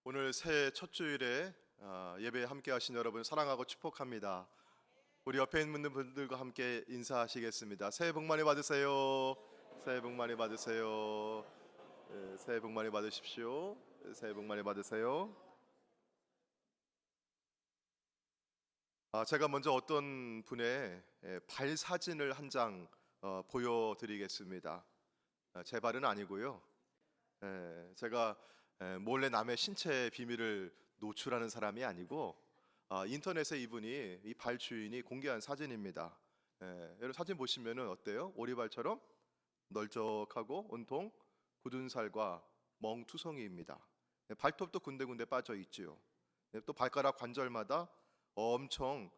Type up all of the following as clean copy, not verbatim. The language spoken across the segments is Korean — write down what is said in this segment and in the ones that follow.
오늘 새해 첫 주일에 예배에 함께 하신 여러분 사랑하고 축복합니다. 우리 옆에 있는 분들과 함께 인사하시겠습니다. 새해 복 많이 받으세요. 새해 복 많이 받으세요. 새해 복 많이 받으십시오. 새해 복 많이 받으세요. 제가 먼저 어떤 분의 발 사진을 한 장 보여드리겠습니다. 제 발은 아니고요. 제가 몰래 남의 신체 비밀을 노출하는 사람이 아니고 인터넷에 이분이 이 발 주인이 공개한 사진입니다. 여러분 사진 보시면은 어때요? 오리발처럼 널쩍하고 온통 굳은 살과 멍투성이입니다. 발톱도 군데군데 빠져 있지요. 또 발가락 관절마다 엄청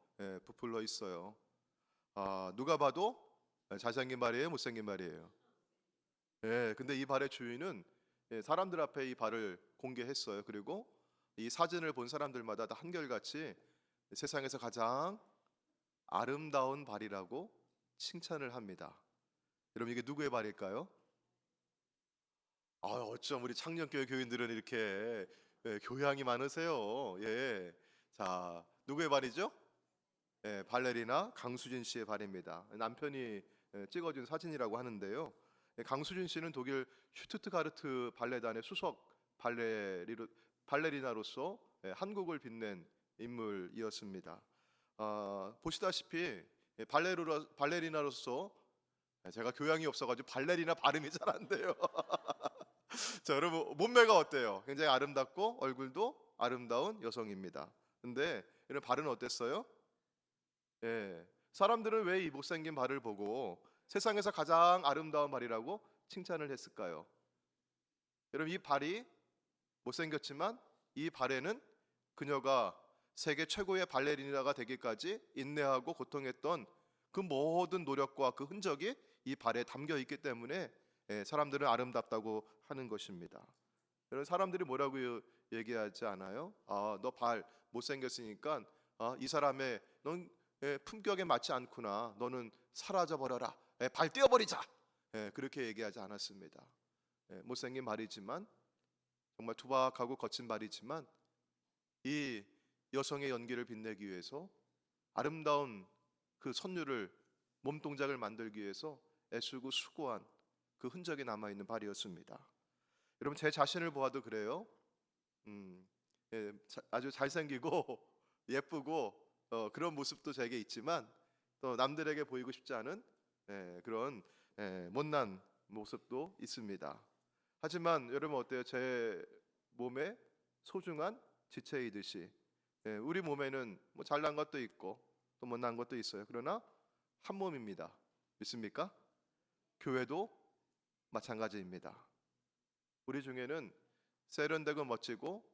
부풀러 있어요. 누가 봐도 잘생긴 발이에요, 못생긴 발이에요. 근데 이 발의 주인은 사람들 앞에 이 발을 공개했어요. 그리고 이 사진을 본 사람들마다 다 한결같이 세상에서 가장 아름다운 발이라고 칭찬을 합니다. 여러분 이게 누구의 발일까요? 어쩜 우리 창녕교회 교인들은 이렇게 교양이 많으세요. 자, 누구의 발이죠? 발레리나 강수진 씨의 발입니다. 남편이 찍어준 사진이라고 하는데요. 강수진 씨는 독일 슈투트가르트 발레단의 수석 발레리나로서 한국을 빛낸 인물이었습니다. 보시다시피 발레리나로서 제가 교양이 없어가지고 발레리나 발음이 잘 안 돼요. 자, 여러분 몸매가 어때요? 굉장히 아름답고 얼굴도 아름다운 여성입니다. 근데 이런 발은 어땠어요? 사람들은 왜 이 못생긴 발을 보고 세상에서 가장 아름다운 발이라고 칭찬을 했을까요? 여러분 이 발이 못생겼지만 이 발에는 그녀가 세계 최고의 발레리나가 되기까지 인내하고 고통했던 그 모든 노력과 그 흔적이 이 발에 담겨 있기 때문에 사람들은 아름답다고 하는 것입니다. 여러분 사람들이 뭐라고 얘기하지 않아요? 너 발 못생겼으니까 이 사람의 넌 품격에 맞지 않구나. 너는 사라져 버려라. 발 떼어버리자. 그렇게 얘기하지 않았습니다. 못생긴 발이지만 정말 투박하고 거친 발이지만 이 여성의 연기를 빛내기 위해서 아름다운 그 선율을 몸 동작을 만들기 위해서 애쓰고 수고한 그 흔적이 남아 있는 발이었습니다. 여러분 제 자신을 보아도 그래요. 아주 잘생기고 예쁘고 그런 모습도 제게 있지만 또 남들에게 보이고 싶지 않은 그런 못난 모습도 있습니다. 하지만 여러분 어때요? 제 몸에 소중한 지체이듯이 우리 몸에는 뭐 잘난 것도 있고 또 못난 것도 있어요. 그러나 한 몸입니다. 믿습니까? 교회도 마찬가지입니다. 우리 중에는 세련되고 멋지고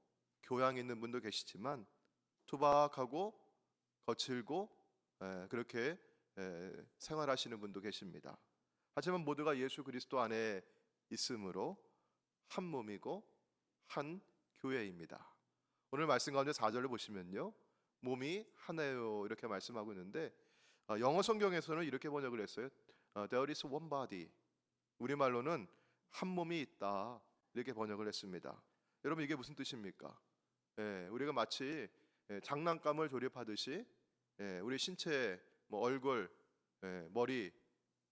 교양 있는 분도 계시지만 투박하고 거칠고 그렇게 생활하시는 분도 계십니다. 하지만 모두가 예수 그리스도 안에 있으므로 한 몸이고 한 교회입니다. 오늘 말씀 가운데 4절을 보시면요, 몸이 하나요 이렇게 말씀하고 있는데 영어 성경에서는 이렇게 번역을 했어요. There is one body. 우리말로는 한 몸이 있다 이렇게 번역을 했습니다. 여러분 이게 무슨 뜻입니까? 우리가 마치 장난감을 조립하듯이 우리 신체 뭐 얼굴, 머리,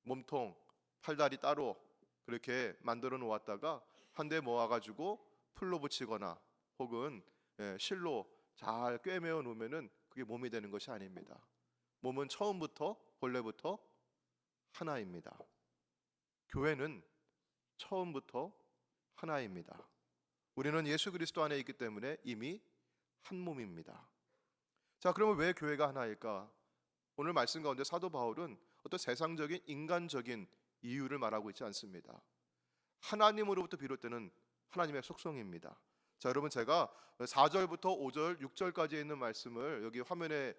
몸통, 팔다리 따로 그렇게 만들어 놓았다가 한 대 모아가지고 풀로 붙이거나 혹은 실로 잘 꿰매어 놓으면은 그게 몸이 되는 것이 아닙니다. 몸은 처음부터 본래부터 하나입니다. 교회는 처음부터 하나입니다. 우리는 예수 그리스도 안에 있기 때문에 이미 한 몸입니다. 자, 그러면 왜 교회가 하나일까? 오늘 말씀 가운데 사도 바울은 어떤 세상적인 인간적인 이유를 말하고 있지 않습니다. 하나님으로부터 비롯되는 하나님의 속성입니다. 자, 여러분 제가 4절부터 5절, 6절까지 있는 말씀을 여기 화면에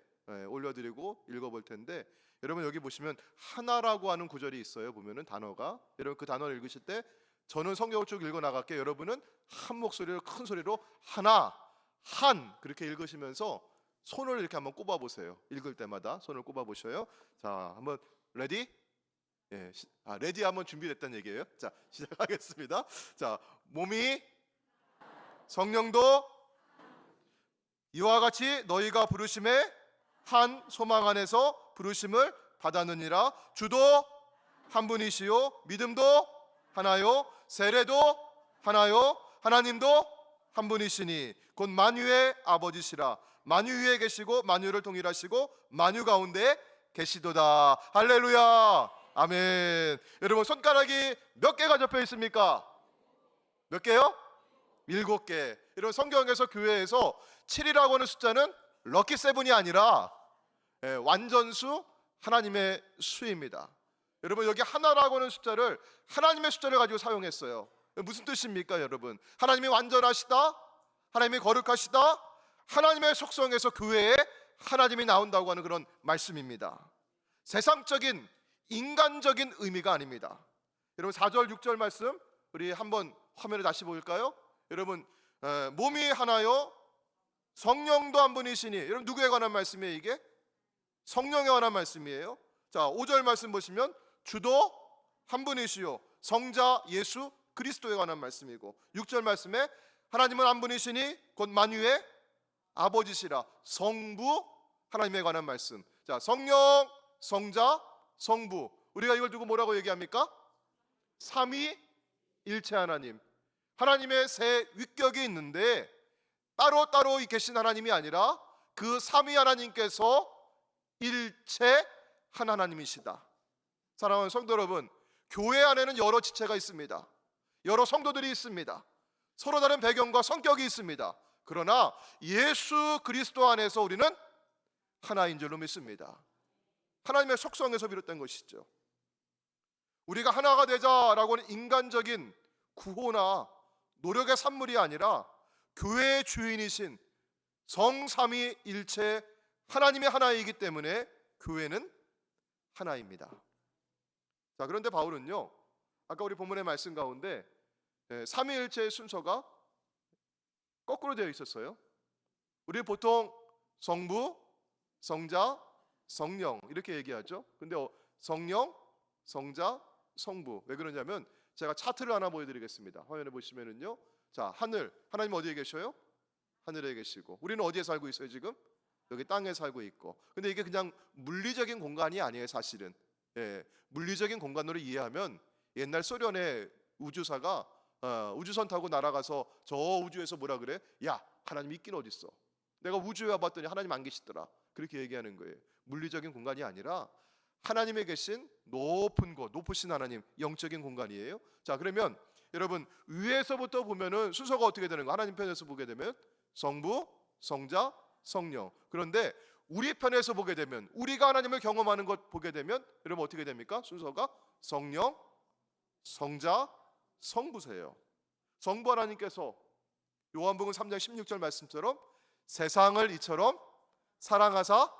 올려드리고 읽어볼 텐데 여러분 여기 보시면 하나라고 하는 구절이 있어요. 보면은 단어가 여러분 그 단어를 읽으실 때 저는 성경을 쭉 읽어 나갈게요. 여러분은 한 목소리로 큰 소리로 하나, 한 그렇게 읽으시면서 손을 이렇게 한번 꼽아 보세요. 읽을 때마다 손을 꼽아 보셔요. 자, 한번 레디? 레디 하면 준비됐다는 얘기예요. 자, 시작하겠습니다. 자, 몸이 성령도 이와 같이 너희가 부르심에 한 소망 안에서 부르심을 받았느니라. 주도 한 분이시요 믿음도 하나요 세례도 하나요 하나님도 한 분이시니 곧 만유의 아버지시라. 만유 위에 계시고 만유를 통일하시고 만유 가운데 계시도다. 할렐루야. 아멘. 여러분, 손가락이 몇 개가 접혀 있습니까? 몇 개요? 7개. 여러분, 성경에서 교회에서 7이라고 하는 숫자는 럭키 세븐이 아니라 완전수, 하나님의 수입니다. 여러분, 여기 하나라고 하는 숫자를 하나님의 숫자를 가지고 사용했어요. 무슨 뜻입니까, 여러분? 하나님이 완전하시다, 하나님이 거룩하시다, 하나님의 속성에서 교회에 하나님이 나온다고 하는 그런 말씀입니다. 세상적인 인간적인 의미가 아닙니다. 여러분, 4절 6절 말씀 우리 한번 화면에 다시 볼까요? 여러분, 몸이 하나요 성령도 한 분이시니. 여러분, 누구에 관한 말씀이에요? 이게 성령에 관한 말씀이에요. 자, 5절 말씀 보시면 주도 한 분이시요 성자 예수 그리스도에 관한 말씀이고, 6절 말씀에 하나님은 한 분이시니 곧 만유의 아버지시라. 성부 하나님에 관한 말씀. 자, 성령, 성자, 성부. 우리가 이걸 두고 뭐라고 얘기합니까? 삼위일체 하나님. 하나님의 세 위격이 있는데 따로따로 계신 하나님이 아니라 그 삼위 하나님께서 일체 한 하나님이시다. 사랑하는 성도 여러분, 교회 안에는 여러 지체가 있습니다. 여러 성도들이 있습니다. 서로 다른 배경과 성격이 있습니다. 그러나 예수 그리스도 안에서 우리는 하나인 줄로 믿습니다. 하나님의 속성에서 비롯된 것이죠. 우리가 하나가 되자라고 하는 인간적인 구호나 노력의 산물이 아니라 교회의 주인이신 성삼위일체 하나님의 하나이기 때문에 교회는 하나입니다. 자, 그런데 바울은요, 아까 우리 본문의 말씀 가운데 삼위일체의 순서가 거꾸로 되어 있었어요. 우리 보통 성부, 성자, 성령 이렇게 얘기하죠. 근데 성령, 성자, 성부. 왜 그러냐면 제가 차트를 하나 보여드리겠습니다. 화면에 보시면은요, 자, 하나님 어디에 계셔요? 하늘에 계시고, 우리는 어디에 살고 있어요? 지금 여기 땅에 살고 있고. 근데 이게 그냥 물리적인 공간이 아니에요, 사실은. 물리적인 공간으로 이해하면 옛날 소련의 우주사가 우주선 타고 날아가서 저 우주에서 뭐라 그래? 야, 하나님 있긴 어딨어? 내가 우주에 와봤더니 하나님 안 계시더라. 그렇게 얘기하는 거예요. 물리적인 공간이 아니라 하나님에 계신 높은 곳, 높으신 하나님, 영적인 공간이에요. 자, 그러면 여러분, 위에서부터 보면은 순서가 어떻게 되는 거? 하나님 편에서 보게 되면 성부, 성자, 성령. 그런데 우리 편에서 보게 되면, 우리가 하나님을 경험하는 것 보게 되면 여러분 어떻게 됩니까? 순서가 성령, 성자, 성부세요. 성부 하나님께서 요한복음 3장 16절 말씀처럼 세상을 이처럼 사랑하사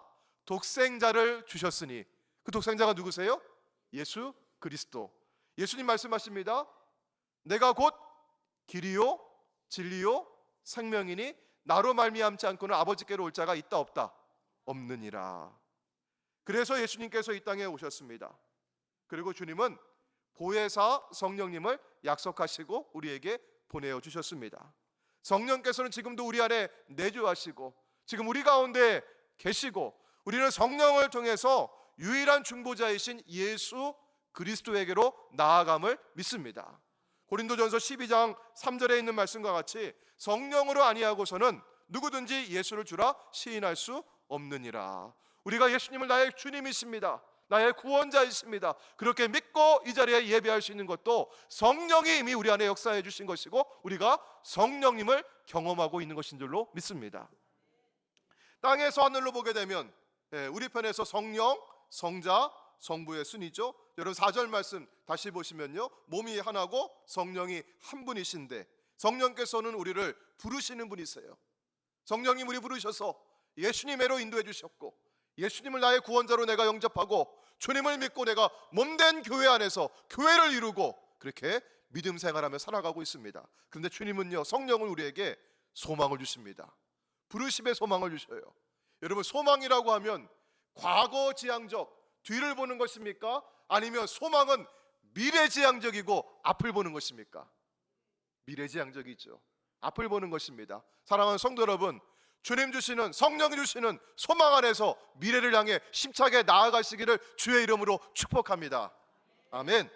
독생자를 주셨으니, 그 독생자가 누구세요? 예수 그리스도. 예수님 말씀하십니다. 내가 곧 길이요 진리요 생명이니 나로 말미암지 않고는 아버지께로 올 자가 있다 없다? 없느니라. 그래서 예수님께서 이 땅에 오셨습니다. 그리고 주님은 보혜사 성령님을 약속하시고 우리에게 보내어 주셨습니다. 성령께서는 지금도 우리 안에 내주하시고 지금 우리 가운데 계시고, 우리는 성령을 통해서 유일한 중보자이신 예수 그리스도에게로 나아감을 믿습니다. 고린도전서 12장 3절에 있는 말씀과 같이 성령으로 아니하고서는 누구든지 예수를 주라 시인할 수 없느니라. 우리가 예수님을 나의 주님이십니다, 나의 구원자이십니다, 그렇게 믿고 이 자리에 예배할 수 있는 것도 성령이 이미 우리 안에 역사해 주신 것이고 우리가 성령님을 경험하고 있는 것인 줄로 믿습니다. 땅에서 하늘로 보게 되면 우리 편에서 성령, 성자, 성부의 순이죠. 여러분 4절 말씀 다시 보시면요, 몸이 하나고 성령이 한 분이신데 성령께서는 우리를 부르시는 분이세요. 성령님 우리 부르셔서 예수님으로 인도해 주셨고, 예수님을 나의 구원자로 내가 영접하고 주님을 믿고 내가 몸된 교회 안에서 교회를 이루고 그렇게 믿음 생활하며 살아가고 있습니다. 그런데 주님은요, 성령을 우리에게 소망을 주십니다. 부르심의 소망을 주셔요. 여러분, 소망이라고 하면 과거지향적 뒤를 보는 것입니까? 아니면 소망은 미래지향적이고 앞을 보는 것입니까? 미래지향적이죠. 앞을 보는 것입니다. 사랑하는 성도 여러분, 주님 주시는, 성령이 주시는 소망 안에서 미래를 향해 힘차게 나아가시기를 주의 이름으로 축복합니다. 아멘.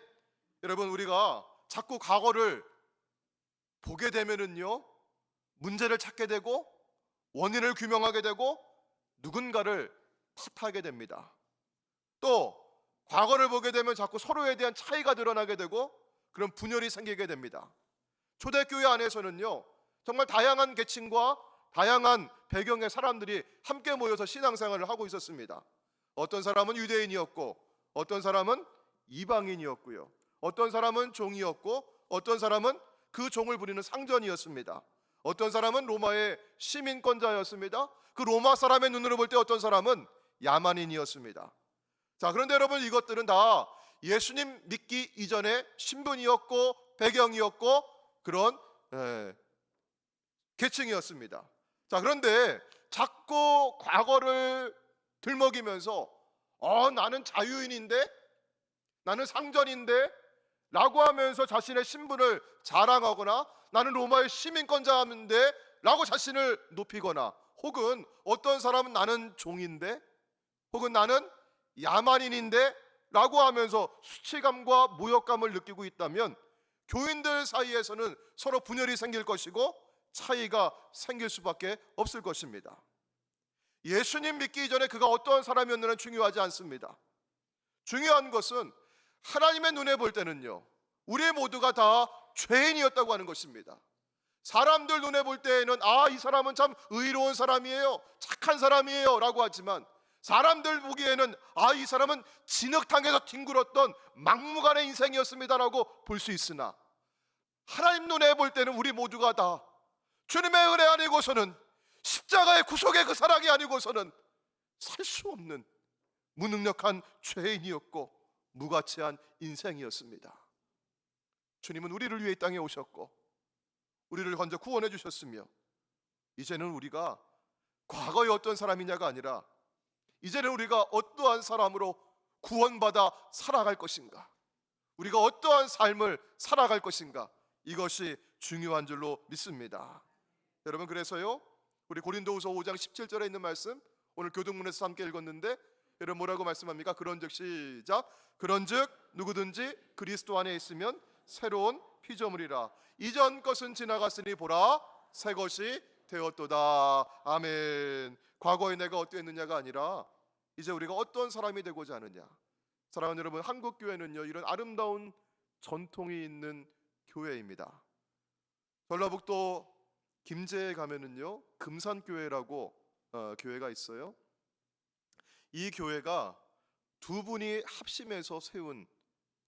여러분, 우리가 자꾸 과거를 보게 되면은요, 문제를 찾게 되고 원인을 규명하게 되고 누군가를 탓하게 됩니다. 또 과거를 보게 되면 자꾸 서로에 대한 차이가 드러나게 되고 그런 분열이 생기게 됩니다. 초대교회 안에서는요, 정말 다양한 계층과 다양한 배경의 사람들이 함께 모여서 신앙생활을 하고 있었습니다. 어떤 사람은 유대인이었고, 어떤 사람은 이방인이었고요, 어떤 사람은 종이었고, 어떤 사람은 그 종을 부리는 상전이었습니다. 어떤 사람은 로마의 시민권자였습니다. 그 로마 사람의 눈으로 볼 때 어떤 사람은 야만인이었습니다. 자, 그런데 여러분, 이것들은 다 예수님 믿기 이전의 신분이었고 배경이었고 그런 계층이었습니다. 자, 그런데 자꾸 과거를 들먹이면서 나는 자유인인데, 나는 상전인데 라고 하면서 자신의 신분을 자랑하거나, 나는 로마의 시민권자인데 라고 자신을 높이거나, 혹은 어떤 사람은 나는 종인데, 혹은 나는 야만인인데 라고 하면서 수치감과 모욕감을 느끼고 있다면 교인들 사이에서는 서로 분열이 생길 것이고 차이가 생길 수밖에 없을 것입니다. 예수님 믿기 이전에 그가 어떠한 사람이었느냐는 중요하지 않습니다. 중요한 것은 하나님의 눈에 볼 때는요, 우리 모두가 다 죄인이었다고 하는 것입니다. 사람들 눈에 볼 때에는 이 사람은 참 의로운 사람이에요, 착한 사람이에요 라고 하지만, 사람들 보기에는 이 사람은 진흙탕에서 뒹굴었던 막무가내 인생이었습니다라고 볼 수 있으나, 하나님 눈에 볼 때는 우리 모두가 다 주님의 은혜 아니고서는, 십자가의 구속의 그 사랑이 아니고서는 살 수 없는 무능력한 죄인이었고 무가치한 인생이었습니다. 주님은 우리를 위해 이 땅에 오셨고 우리를 먼저 구원해 주셨으며, 이제는 우리가 과거의 어떤 사람이냐가 아니라 이제는 우리가 어떠한 사람으로 구원받아 살아갈 것인가, 우리가 어떠한 삶을 살아갈 것인가, 이것이 중요한 줄로 믿습니다. 여러분, 그래서요, 우리 고린도후서 5장 17절에 있는 말씀, 오늘 교동문에서 함께 읽었는데, 여러분 뭐라고 말씀합니까? 그런즉, 시작, 그런즉 누구든지 그리스도 안에 있으면 새로운 피조물이라, 이전 것은 지나갔으니 보라 새 것이 되었도다. 아멘. 과거에 내가 어땠느냐가 아니라 이제 우리가 어떤 사람이 되고자 하느냐. 사랑하는 여러분, 한국교회는요, 이런 아름다운 전통이 있는 교회입니다. 전라북도 김제에 가면은요, 금산교회라고 교회가 있어요. 이 교회가 두 분이 합심해서 세운,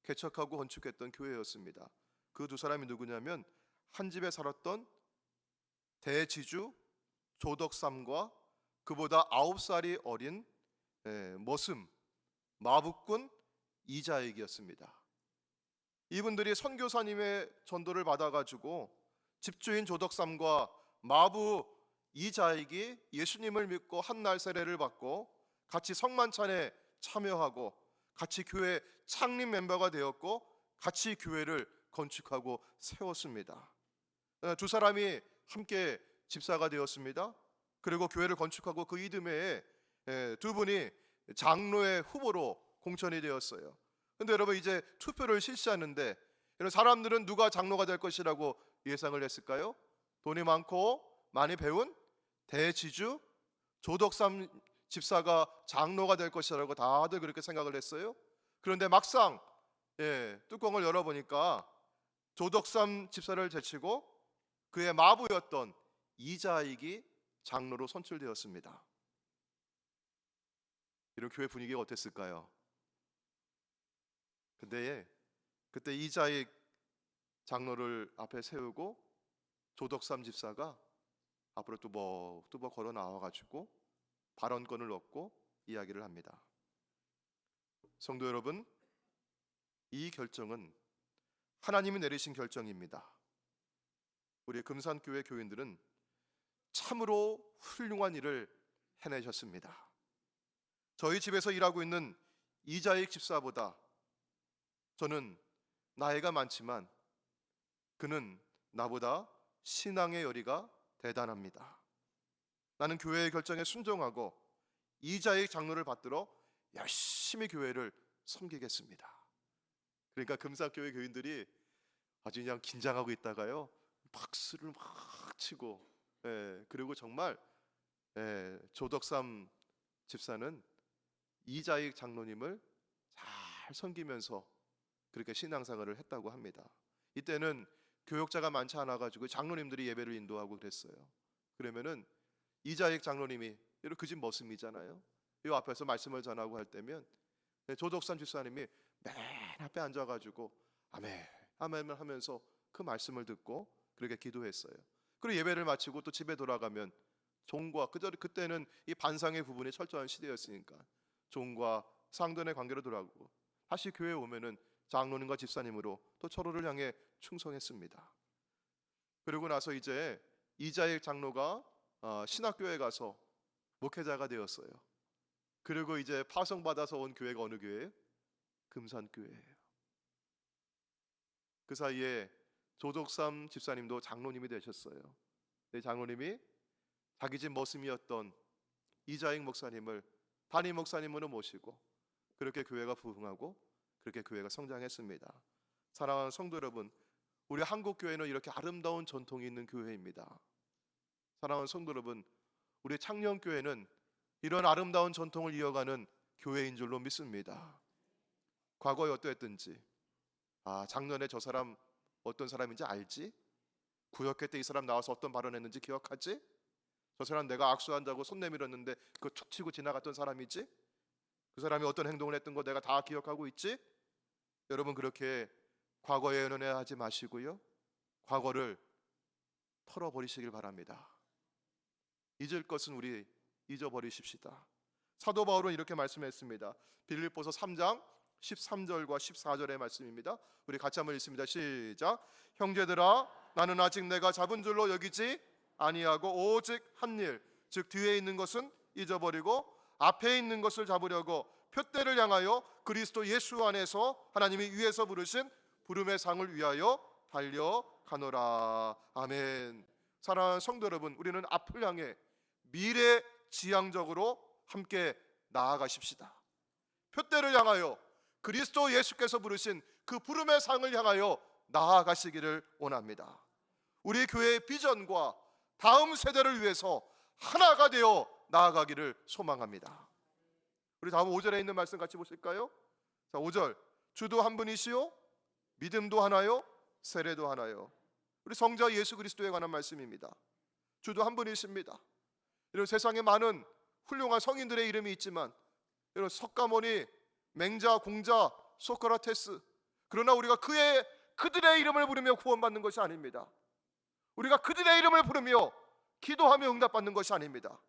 개척하고 건축했던 교회였습니다. 그 두 사람이 누구냐면, 한 집에 살았던 대지주 조덕삼과 그보다 9살이 어린 머슴 마북군 이자익이었습니다. 이분들이 선교사님의 전도를 받아가지고 집주인 조덕삼과 마부 이자익이 예수님을 믿고 한날 세례를 받고 같이 성만찬에 참여하고 같이 교회 창립 멤버가 되었고 같이 교회를 건축하고 세웠습니다. 두 사람이 함께 집사가 되었습니다. 그리고 교회를 건축하고 그 이듬해에 두 분이 장로의 후보로 공천이 되었어요. 근데 여러분, 이제 투표를 실시하는데 사람들은 누가 장로가 될 것이라고 예상을 했을까요? 돈이 많고 많이 배운 대지주 조덕삼 집사가 장로가 될 것이라고 다들 그렇게 생각을 했어요. 그런데 막상 뚜껑을 열어보니까 조덕삼 집사를 제치고 그의 마부였던 이자익이 장로로 선출되었습니다. 이런 교회 분위기가 어땠을까요? 근데 그때 이자익 장로를 앞에 세우고 조덕삼 집사가 앞으로 뚜벅뚜벅 걸어 나와가지고 발언권을 얻고 이야기를 합니다. 성도 여러분, 이 결정은 하나님이 내리신 결정입니다. 우리 금산교회 교인들은 참으로 훌륭한 일을 해내셨습니다. 저희 집에서 일하고 있는 이자익 집사보다 저는 나이가 많지만 그는 나보다 신앙의 열의가 대단합니다. 나는 교회의 결정에 순종하고 이자익 장로를 받들어 열심히 교회를 섬기겠습니다. 그러니까 금사교회 교인들이 아주 그냥 긴장하고 있다가요, 박수를 막 치고, 그리고 정말 조덕삼 집사는 이자익 장로님을 잘 섬기면서 그렇게 신앙생활을 했다고 합니다. 이때는 교역자가 많지 않아 가지고 장로님들이 예배를 인도하고 그랬어요. 그러면은 이자익 장로님이 이런 그 집 머슴이잖아요. 이 앞에서 말씀을 전하고 할 때면 조덕삼 집사님이 맨 앞에 앉아 가지고 아멘 아멘 하면서 그 말씀을 듣고 그렇게 기도했어요. 그리고 예배를 마치고 또 집에 돌아가면 종과 그때는 이 반상의 부분이 철저한 시대였으니까 종과 상전의 관계로 돌아가고 다시 교회에 오면은 장로님과 집사님으로 또 서로를 향해 충성했습니다. 그리고 나서 이제 이자익 장로가 신학교에 가서 목회자가 되었어요. 그리고 이제 파송받아서 온 교회가 어느 교회예요? 금산교회예요. 그 사이에 조덕삼 집사님도 장로님이 되셨어요. 장로님이 자기 집 머슴이었던 이자익 목사님을 담임 목사님으로 모시고 그렇게 교회가 부흥하고 그렇게 교회가 성장했습니다. 사랑하는 성도 여러분, 우리 한국 교회는 이렇게 아름다운 전통이 있는 교회입니다. 사랑하는 성도 여러분, 우리 창녕교회는 이런 아름다운 전통을 이어가는 교회인 줄로 믿습니다. 과거에 어떠했든지 작년에 저 사람 어떤 사람인지 알지? 구역회 때 이 사람 나와서 어떤 발언했는지 기억하지? 저 사람 내가 악수한다고 손 내밀었는데 그거 툭 치고 지나갔던 사람이지? 그 사람이 어떤 행동을 했던 거 내가 다 기억하고 있지? 여러분 그렇게 과거에 연연하지 마시고요, 과거를 털어버리시길 바랍니다. 잊을 것은 우리 잊어버리십시다. 사도 바울은 이렇게 말씀했습니다. 빌립보서 3장 13절과 14절의 말씀입니다. 우리 같이 한번 읽습니다. 시작. 형제들아, 나는 아직 내가 잡은 줄로 여기지 아니하고 오직 한 일, 즉 뒤에 있는 것은 잊어버리고 앞에 있는 것을 잡으려고 표대를 향하여 그리스도 예수 안에서 하나님이 위에서 부르신 부름의 상을 위하여 달려가노라. 아멘. 사랑하는 성도 여러분, 우리는 앞을 향해 미래지향적으로 함께 나아가십시다. 표대를 향하여 그리스도 예수께서 부르신 그 부름의 상을 향하여 나아가시기를 원합니다. 우리 교회의 비전과 다음 세대를 위해서 하나가 되어 나아가기를 소망합니다. 우리 다음 5절에 있는 말씀 같이 보실까요? 자, 5절. 주도 한 분이시요 믿음도 하나요 세례도 하나요. 우리 성자 예수 그리스도에 관한 말씀입니다. 주도 한 분이십니다. 이런 세상에 많은 훌륭한 성인들의 이름이 있지만 이런 석가모니, 맹자, 공자, 소크라테스, 그러나 우리가 그들의 이름을 부르며 구원받는 것이 아닙니다. 우리가 그들의 이름을 부르며 기도하며 응답받는 것이 아닙니다.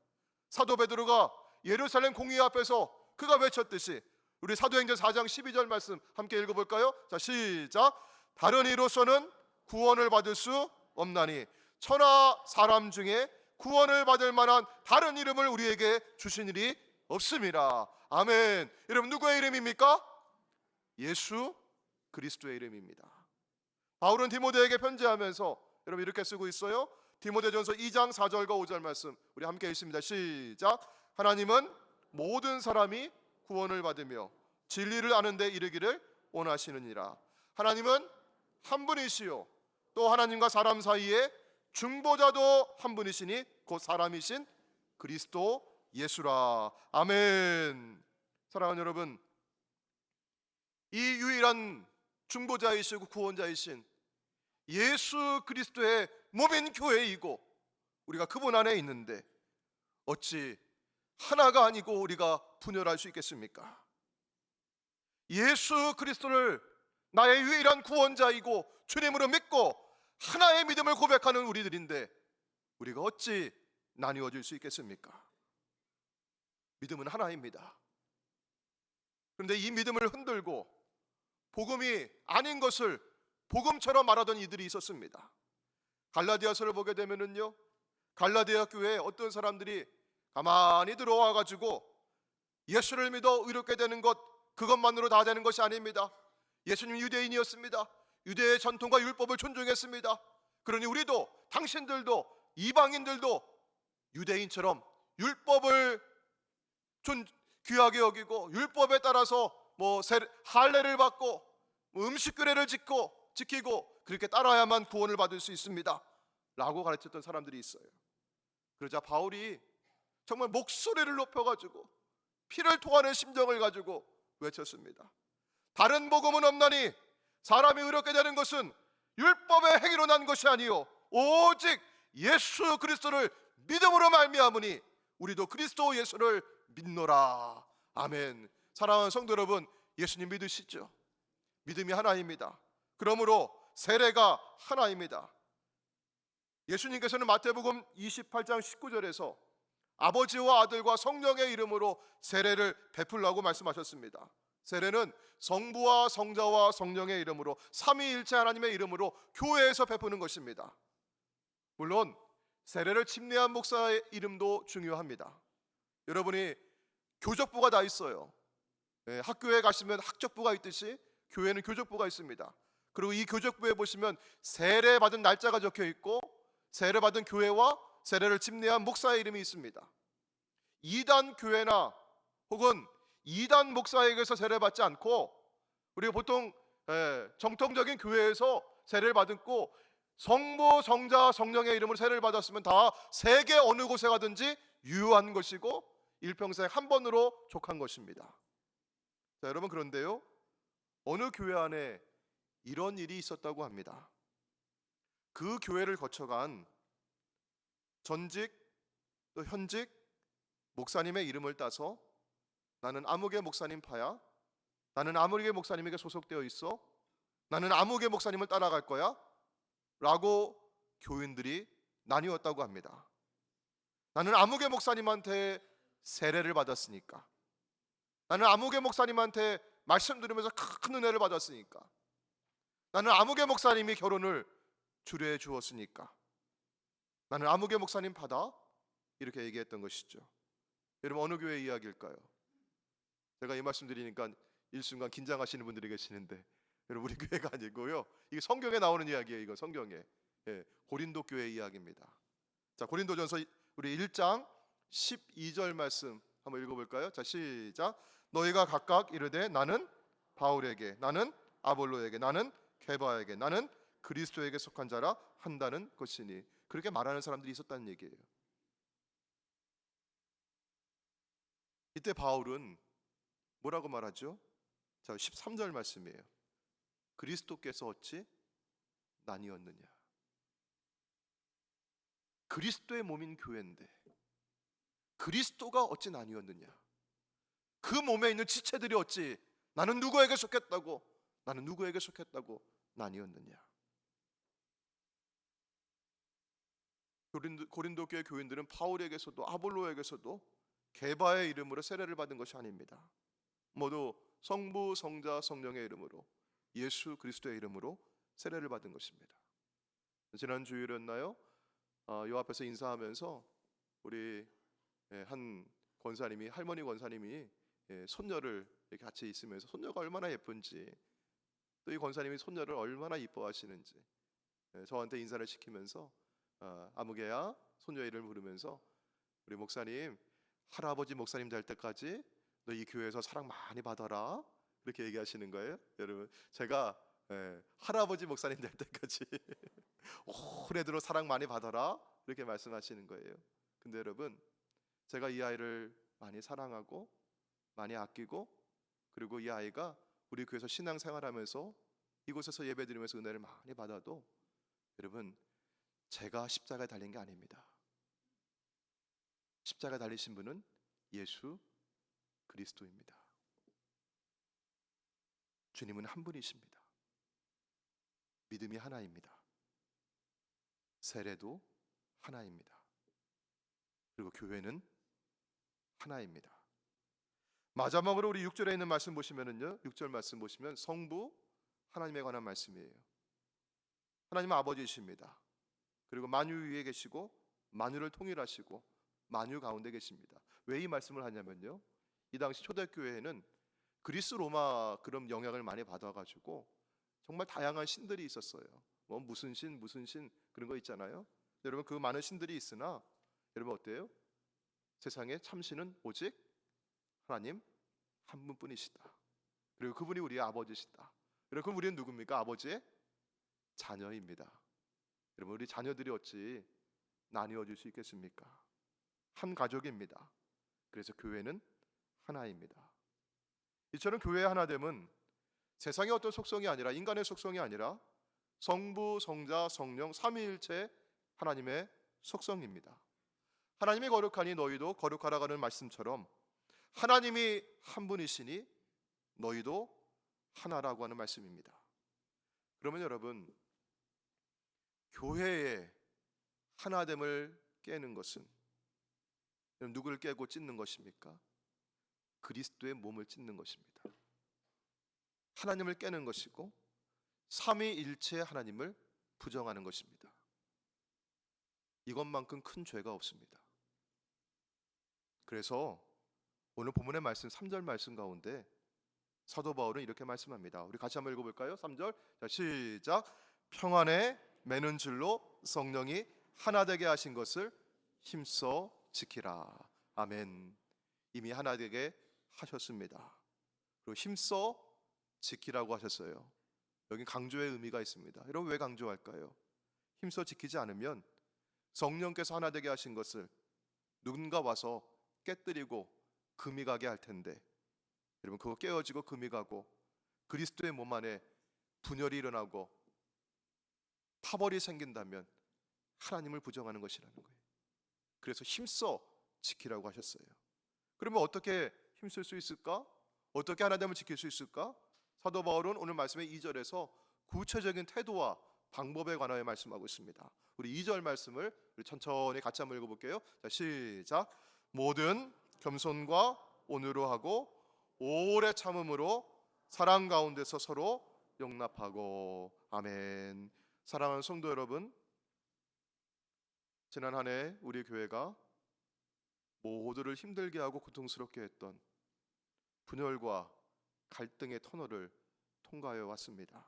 사도 베드로가 예루살렘 공회 앞에서 그가 외쳤듯이 우리 사도행전 4장 12절 말씀 함께 읽어볼까요? 자, 시작. 다른 이로서는 구원을 받을 수 없나니 천하 사람 중에 구원을 받을 만한 다른 이름을 우리에게 주신 일이 없습니다. 아멘. 여러분 누구의 이름입니까? 예수 그리스도의 이름입니다. 바울은 디모데에게 편지하면서 여러분 이렇게 쓰고 있어요. 디모데전서 2장 4절과 5절 말씀 우리 함께 읽습니다. 시작. 하나님은 모든 사람이 구원을 받으며 진리를 아는 데 이르기를 원하시느니라. 하나님은 한 분이시요 또 하나님과 사람 사이에 중보자도 한 분이시니 곧 사람이신 그리스도 예수라. 아멘. 사랑하는 여러분, 이 유일한 중보자이시고 구원자이신 예수 그리스도의 몸인 교회이고 우리가 그분 안에 있는데 어찌 하나가 아니고 우리가 분열할 수 있겠습니까? 예수 그리스도를 나의 유일한 구원자이고 주님으로 믿고 하나의 믿음을 고백하는 우리들인데 우리가 어찌 나뉘어질 수 있겠습니까? 믿음은 하나입니다. 그런데 이 믿음을 흔들고 복음이 아닌 것을 복음처럼 말하던 이들이 있었습니다. 갈라디아서를 보게 되면은요, 갈라디아 교회에 어떤 사람들이 가만히 들어와 가지고 예수를 믿어 의롭게 되는 것, 그것만으로 다 되는 것이 아닙니다. 예수님 유대인이었습니다. 유대의 전통과 율법을 존중했습니다. 그러니 우리도, 당신들도, 이방인들도 유대인처럼 율법을 귀하게 여기고 율법에 따라서 할례를 받고 음식규례를 지키고 그렇게 따라야만 구원을 받을 수 있습니다 라고 가르쳤던 사람들이 있어요. 그러자 바울이 정말 목소리를 높여가지고 피를 토하는 심정을 가지고 외쳤습니다. 다른 복음은 없나니 사람이 의롭게 되는 것은 율법의 행위로 난 것이 아니요 오직 예수 그리스도를 믿음으로 말미암으니 우리도 그리스도 예수를 믿노라. 아멘. 사랑하는 성도 여러분, 예수님 믿으시죠? 믿음이 하나입니다. 그러므로 세례가 하나입니다. 예수님께서는 마태복음 28장 19절에서 아버지와 아들과 성령의 이름으로 세례를 베풀라고 말씀하셨습니다. 세례는 성부와 성자와 성령의 이름으로 삼위일체 하나님의 이름으로 교회에서 베푸는 것입니다. 물론 세례를 침례한 목사의 이름도 중요합니다. 여러분이 교적부가 다 있어요. 학교에 가시면 학적부가 있듯이 교회는 교적부가 있습니다. 그리고 이 교적부에 보시면 세례 받은 날짜가 적혀 있고 세례 받은 교회와 세례를 침례한 목사의 이름이 있습니다. 이단 교회나 혹은 이단 목사에게서 세례 받지 않고 우리가 보통 정통적인 교회에서 세례를 받고 성부, 성자, 성령의 이름으로 세례를 받았으면 다 세계 어느 곳에 가든지 유효한 것이고 일평생 한 번으로 족한 것입니다. 자, 여러분, 그런데요, 어느 교회 안에 이런 일이 있었다고 합니다. 그 교회를 거쳐간 전직 또 현직 목사님의 이름을 따서 나는 아무개 목사님 파야, 나는 아무개 목사님에게 소속되어 있어, 나는 아무개 목사님을 따라갈 거야 라고 교인들이 나뉘었다고 합니다. 나는 아무개 목사님한테 세례를 받았으니까, 나는 아무개 목사님한테 말씀 들으면서 큰 은혜를 받았으니까, 나는 아무개 목사님이 결혼을 주례해 주었으니까 나는 아무개 목사님 받아, 이렇게 얘기했던 것이죠. 여러분, 어느 교회 이야기일까요? 제가 이 말씀 드리니까 일순간 긴장하시는 분들이 계시는데, 여러분, 우리 교회가 아니고요, 이게 성경에 나오는 이야기예요. 이거 성경에, 고린도 교회 이야기입니다. 자, 고린도전서 우리 1장 12절 말씀 한번 읽어볼까요? 자, 시작. 너희가 각각 이르되 나는 바울에게, 나는 아볼로에게, 나는 게바에게, 나는 그리스도에게 속한 자라 한다는 것이니. 그렇게 말하는 사람들이 있었다는 얘기예요. 이때 바울은 뭐라고 말하죠? 자, 13절 말씀이에요. 그리스도께서 어찌 나뉘었느냐. 그리스도의 몸인 교회인데 그리스도가 어찌 나뉘었느냐. 그 몸에 있는 지체들이 어찌 나는 누구에게 속했다고, 나는 누구에게 속했다고 나뉘었느냐. 고린도 교회 교인들은 바울에게서도 아볼로에게서도 게바의 이름으로 세례를 받은 것이 아닙니다. 모두 성부, 성자, 성령의 이름으로, 예수 그리스도의 이름으로 세례를 받은 것입니다. 지난 주일이었나요? 요 앞에서 인사하면서 우리 한 권사님이, 할머니 권사님이 손녀를 이렇게 같이 있으면서 손녀가 얼마나 예쁜지, 또 이 권사님이 손녀를 얼마나 이뻐하시는지 저한테 인사를 시키면서 아무개야, 손녀 이름을 부르면서 우리 목사님, 할아버지 목사님 될 때까지 너 이 교회에서 사랑 많이 받아라, 그렇게 얘기하시는 거예요. 여러분, 제가 할아버지 목사님 될 때까지 오래도록 사랑 많이 받아라, 이렇게 말씀하시는 거예요. 근데 여러분, 제가 이 아이를 많이 사랑하고 많이 아끼고, 그리고 이 아이가 우리 교회에서 신앙생활하면서 이곳에서 예배드리면서 은혜를 많이 받아도, 여러분, 제가 십자가에 달린 게 아닙니다. 십자가에 달리신 분은 예수 그리스도입니다. 주님은 한 분이십니다. 믿음이 하나입니다. 세례도 하나입니다. 그리고 교회는 하나입니다. 마지막으로 우리 6절에 있는 말씀 보시면은요, 6절 말씀 보시면 성부 하나님에 관한 말씀이에요. 하나님은 아버지이십니다. 그리고 만유 위에 계시고 만유를 통일하시고 만유 가운데 계십니다. 왜 이 말씀을 하냐면요, 이 당시 초대교회에는 그리스 로마 그런 영향을 많이 받아가지고 정말 다양한 신들이 있었어요. 뭐 무슨 신 그런 거 있잖아요. 여러분, 그 많은 신들이 있으나 여러분 어때요? 세상에 참신은 오직 하나님 한 분뿐이시다. 그리고 그분이 우리의 아버지시다. 여러분 그럼 우리는 누굽니까? 아버지의 자녀입니다. 여러분 우리 자녀들이 어찌 나뉘어질 수 있겠습니까? 한 가족입니다. 그래서 교회는 하나입니다. 이처럼 교회의 하나됨은 세상의 어떤 속성이 아니라, 인간의 속성이 아니라 성부, 성자, 성령 삼위일체 하나님의 속성입니다. 하나님이 거룩하니 너희도 거룩하라고 하는 말씀처럼 하나님이 한 분이시니 너희도 하나라고 하는 말씀입니다. 그러면 여러분, 교회의 하나됨을 깨는 것은 누구를 깨고 찢는 것입니까? 그리스도의 몸을 찢는 것입니다. 하나님을 깨는 것이고 삼위일체 하나님을 부정하는 것입니다. 이것만큼 큰 죄가 없습니다. 그래서 오늘 본문의 말씀 3절 말씀 가운데 사도 바울은 이렇게 말씀합니다. 우리 같이 한번 읽어볼까요? 3절 자, 시작. 평안에 매는 줄로 성령이 하나 되게 하신 것을 힘써 지키라. 아멘. 이미 하나 되게 하셨습니다. 그리고 힘써 지키라고 하셨어요. 여기 강조의 의미가 있습니다. 여러분 왜 강조할까요? 힘써 지키지 않으면 성령께서 하나 되게 하신 것을 누군가 와서 깨뜨리고 금이 가게 할 텐데, 여러분 그거 깨어지고 금이 가고 그리스도의 몸 안에 분열이 일어나고 파벌이 생긴다면 하나님을 부정하는 것이라는 거예요. 그래서 힘써 지키라고 하셨어요. 그러면 어떻게 힘쓸 수 있을까? 어떻게 하나됨을 지킬 수 있을까? 사도 바울은 오늘 말씀의 2절에서 구체적인 태도와 방법에 관하여 말씀하고 있습니다. 우리 2절 말씀을 우리 천천히 같이 한번 읽어볼게요. 자, 시작. 모든 겸손과 온유로 하고 오래 참음으로 사랑 가운데서 서로 용납하고. 아멘. 사랑하는 성도 여러분, 지난 한 해 우리 교회가 모두를 힘들게 하고 고통스럽게 했던 분열과 갈등의 터널을 통과해 왔습니다.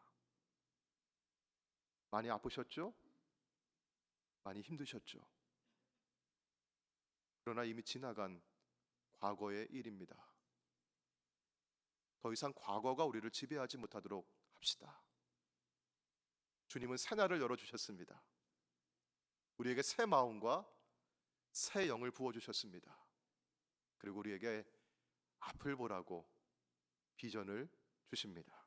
많이 아프셨죠? 많이 힘드셨죠? 그러나 이미 지나간 과거의 일입니다. 더 이상 과거가 우리를 지배하지 못하도록 합시다. 주님은 새 날을 열어주셨습니다. 우리에게 새 마음과 새 영을 부어주셨습니다. 그리고 우리에게 앞을 보라고 비전을 주십니다.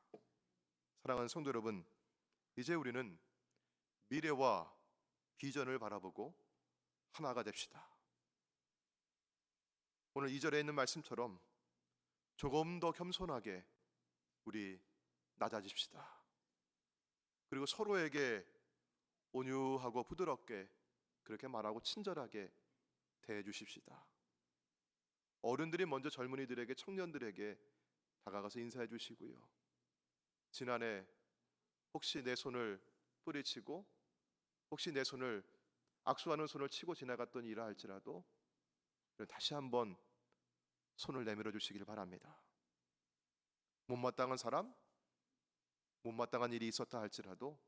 사랑하는 성도 여러분, 이제 우리는 미래와 비전을 바라보고 하나가 됩시다. 오늘 2절에 있는 말씀처럼 조금 더 겸손하게 우리 낮아집시다. 그리고 서로에게 온유하고 부드럽게 그렇게 말하고 친절하게 대해 주십시다. 어른들이 먼저 젊은이들에게, 청년들에게 다가가서 인사해 주시고요. 지난해 혹시 내 손을 뿌리치고 혹시 내 손을 악수하는 손을 치고 지나갔던 일을 할지라도 다시 한번 손을 내밀어 주시길 바랍니다. 못마땅한 사람, 못마땅한 일이 있었다 할지라도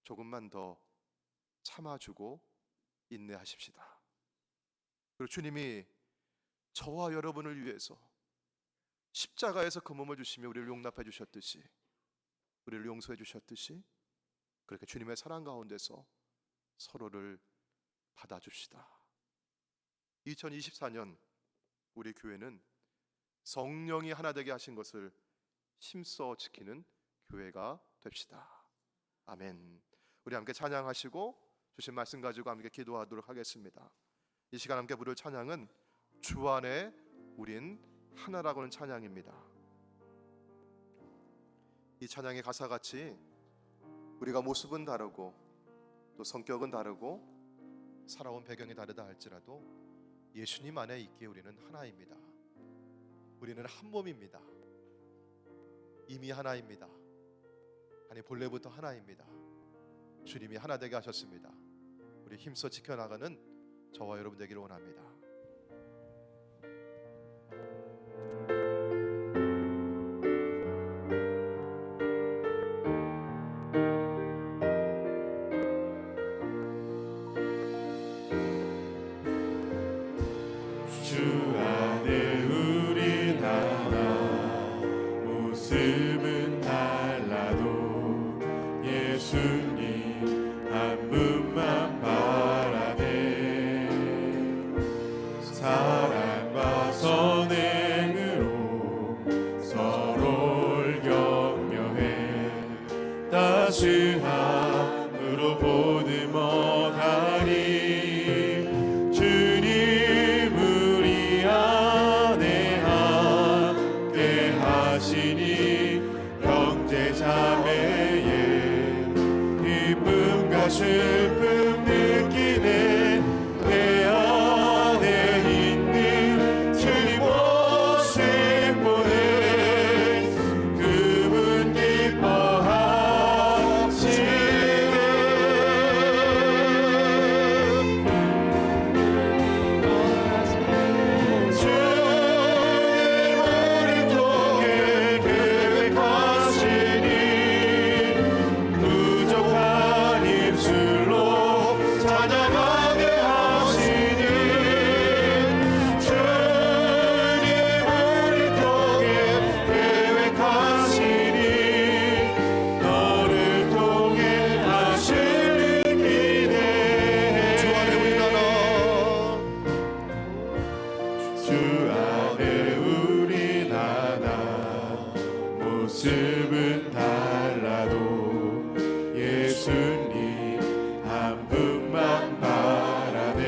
조금만 더 참아주고 인내하십시다. 그리고 주님이 저와 여러분을 위해서 십자가에서 그 몸을 주시며 우리를 용납해 주셨듯이, 우리를 용서해 주셨듯이 그렇게 주님의 사랑 가운데서 서로를 받아줍시다. 2024년 우리 교회는 성령이 하나 되게 하신 것을 힘써 지키는 교회가 됩시다. 아멘. 우리 함께 찬양하시고 주신 말씀 가지고 함께 기도하도록 하겠습니다. 이 시간 함께 부를 찬양은 주 안에 우린 하나라고 하는 찬양입니다. 이 찬양의 가사같이 우리가 모습은 다르고 또 성격은 다르고 살아온 배경이 다르다 할지라도 예수님 안에 있기에 우리는 하나입니다. 우리는 한 몸입니다. 이미 하나입니다. 아니 본래부터 하나입니다. 주님이 하나 되게 하셨습니다. 우리 힘써 지켜나가는 저와 여러분 되기를 원합니다. 보듬어가니 주님 우리 안에 함께 하시니 형제 자매의 기쁨과 슬픔 느끼네 내 안에 있는 주님 모습 보네 그분 모습은 달라도 예수님 한 분만 바라네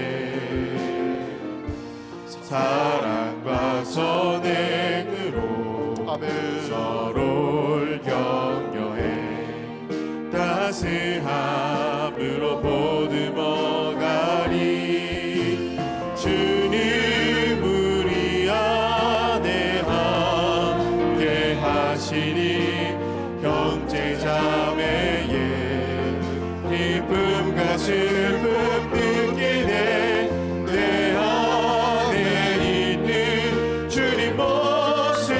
사랑과 선행으로 아멘. 서로를 격려해 따스함으로 보듬어가니 주님 우리 안에 함께 하시니 형제 자매의 기쁨과 슬픔 느끼네 내 안에 있는 주님 모습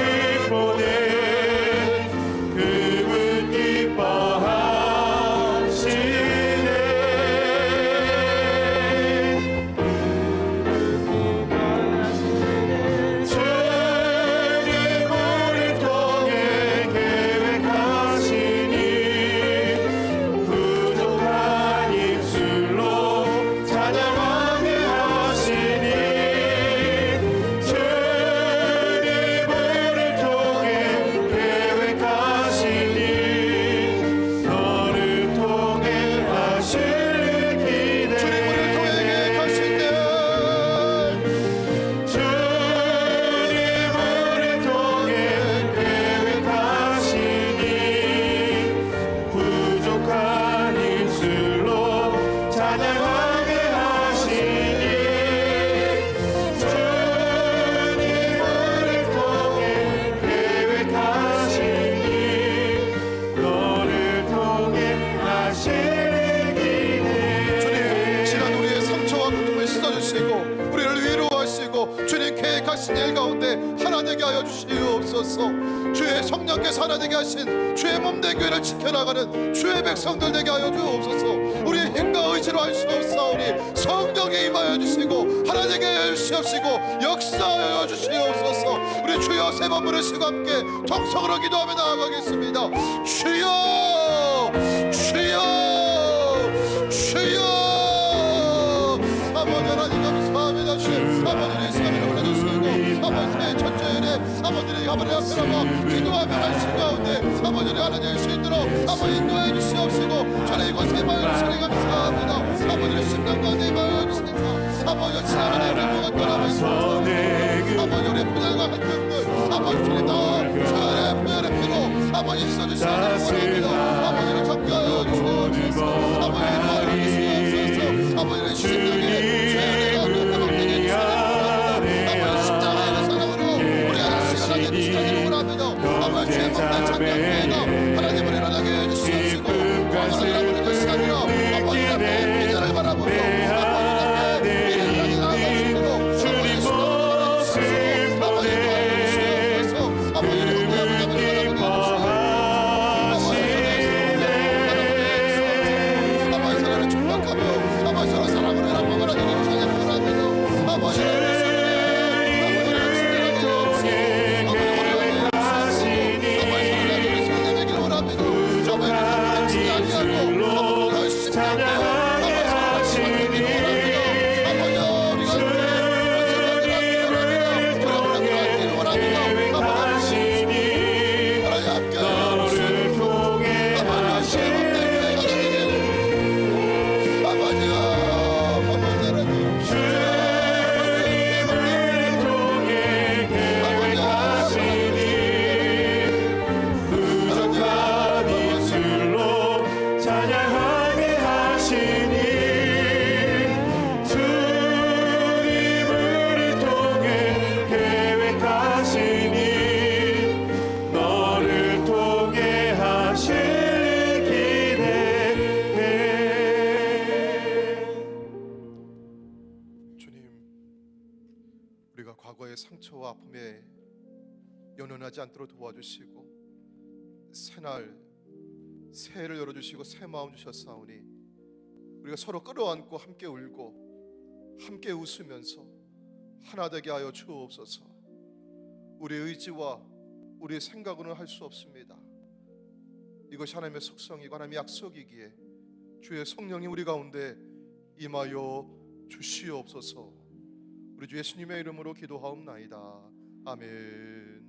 보네 그분 기뻐하시네 주님 우리 통해 계획하시니 부족한 입술로 찬양하게 하시니 주님 우리 통해 계획하시니 너를 통해 하실 기대 주님 우리를 통해 계획하실 때 주님 우리 통해 계획하시니 부족한 입술로 찬양하게 하시니 주님 우리 통해 계획하시니 너를 통해 하실 기대 주님 지난 우리의 상처와 고통을 씻어주시고 우리를 위로하시고 주님 계획하신 일 가운데 하나 되게 하여 주시옵소서. 주의 성령께서 하나 되게 하신 주의 몸된 교회를 지켜나가는 주의 백성들 되게 하여 주옵소서. 우리의 힘과 의지로 할 수 없사오니 성령에 임하여 주시고 하나 되게 하여 주시옵시고 역사하여 주시옵소서. 우리 주여 세 번 부르시고 함께 통성으로 기도하며 나아가겠습니다. 주여 주여 주여 아버지 하나님 감사합니다. 주님 아버지의 시간을 보내주시고 아버지의 첫째일에 아버지의 아버지 앞에 나가 기도하며 말씀 가운데 아버지를 하나님의 신으로 아버지 인도해 주시옵시고 저는 이곳에 임하여 주시니 감사합니다. 아버지의 심령 가운데 임하여 주시니까 아버지 지나가는 우리 모든 떠나면서 아버지 우리 부들과 한편들 아버지 주님 다 주의 부혈의 피로 아버지 씻어주시기 원합니다. 아버지를 정결하여 주시옵소서. 아버지 이루어져 주시옵소서. 아버지의 심령에 죄를 회복되게 주시옵소서. 아버지 십자가의 사랑으로 우리 아저씨가 나게 주시기를 원합니다. 아버지 죄 못된 참견회가 하나님을 일어나게 해주시옵시고 오늘은 아버지의 시간이라 아버지 앞에 비전을 바라보며 아버지 앞에 미래를 향해 나아가시고 주님 모습 아버지 도와주시옵소서. 아버지를 공부하며 바라보게 해주시옵소서. 아버지 우리가 과거의 상처와 아픔에 연연하지 않도록 도와주시고 새날 새해를 열어주시고 새 마음 주셨사오니 우리가 서로 끌어안고 함께 울고 함께 웃으면서 하나 되게 하여 주옵소서. 우리의 의지와 우리의 생각으로는 할 수 없습니다. 이것이 하나님의 속성이고 하나님의 약속이기에 주의 성령이 우리 가운데 임하여 주시옵소서. 우리 주 예수님의 이름으로 기도하옵나이다. 아멘.